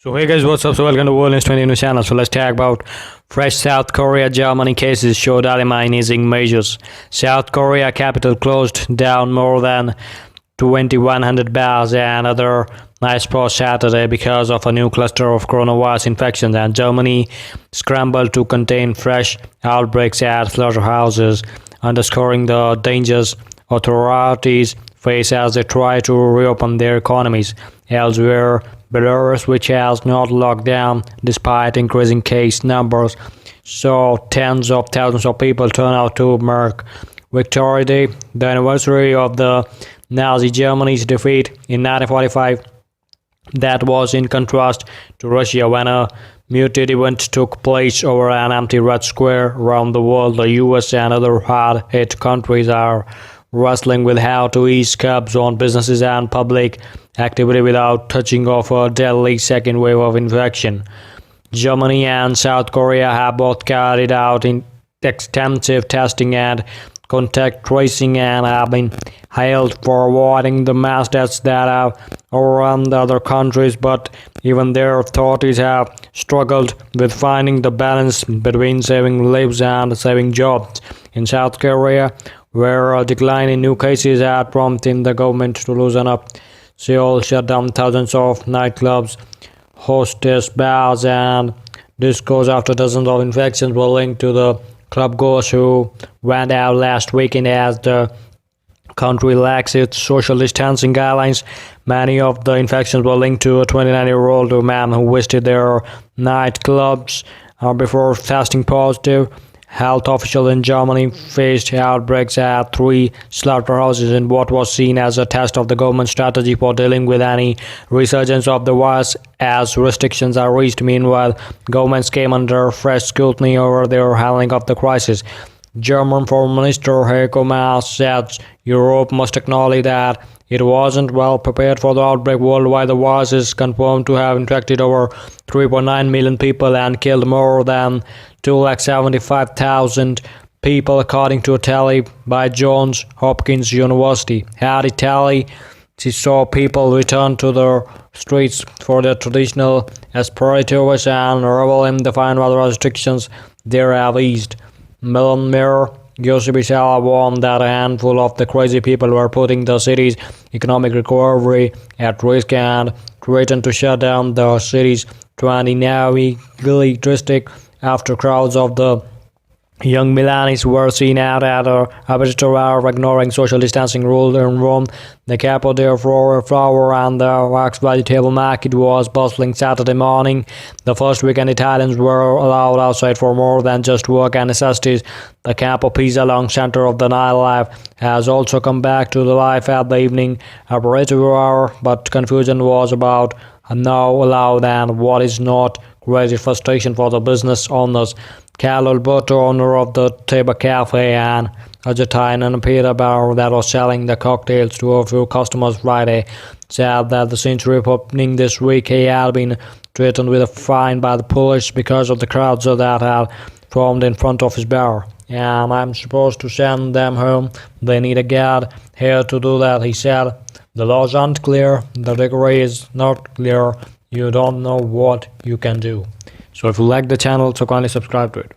So hey guys, what's up? So welcome to World News 20 News channel. So let's talk about fresh South Korea Germany cases show dilemma easing measures. South Korea capital closed down more than 2,100 bars and other night spots Saturday because of a new cluster of coronavirus infections, and Germany scrambled to contain fresh outbreaks at slaughterhouses, underscoring the dangers authorities face as they try to reopen their economies. Elsewhere, Belarus, which has not locked down despite increasing case numbers, saw tens of thousands of people turn out to mark Victory Day, the anniversary of the Nazi Germany's defeat in 1945. That was in contrast to Russia, when a muted event took place over an empty red square. Around the world, the US and other hard-hit countries are wrestling with how to ease curbs on businesses and public activity without touching off a deadly second wave of infection. Germany and South Korea have both carried out extensive testing and contact tracing and have been hailed for avoiding the mass deaths that have overrun the other countries, but even their authorities have struggled with finding the balance between saving lives and saving jobs. In South Korea, where a decline in new cases had prompted the government to loosen up, Seoul shut down thousands of nightclubs, hostess bars, and discos after dozens of infections were linked to the clubgoers who went out last weekend as the country relaxed its social distancing guidelines. Many of the infections were linked to a 29-year-old man who visited their nightclubs before testing positive. Health officials in Germany faced outbreaks at 3 slaughterhouses in what was seen as a test of the government's strategy for dealing with any resurgence of the virus as restrictions are eased. Meanwhile, governments came under fresh scrutiny over their handling of the crisis. German Foreign Minister Heiko Maas said Europe must acknowledge that it wasn't well prepared for the outbreak worldwide. The virus is confirmed to have infected over 3.9 million people and killed more than 275,000 people, according to a tally by Johns Hopkins University. At Italy, she saw people return to the streets for their traditional aperitives and revel in the fine weather restrictions there have eased. Milan Mayor Giuseppe Sala warned that a handful of the crazy people were putting the city's economic recovery at risk and threatened to shut down the city's 29 district after crowds of the young Milanese were seen out at a aperitivo hour ignoring social distancing rules in Rome. The capo del flower and the wax vegetable market was bustling Saturday morning. The first weekend Italians were allowed outside for more than just work and necessities. The Campo Pisa long center of the nightlife has also come back to the life at the evening aperitivo hour, but confusion was about now allowed and what is not. Great frustration for the business owners. Carlo Alberto, owner of the Teba Cafe and Argentine and pizza bar that was selling the cocktails to a few customers Friday, said that since reopening this week he had been threatened with a fine by the police because of the crowds that had formed in front of his bar. And I'm supposed to send them home. They need a guard here to do that, he said. The laws aren't clear. The degree is not clear. You don't know what you can do. So if you like the channel, so kindly subscribe to it.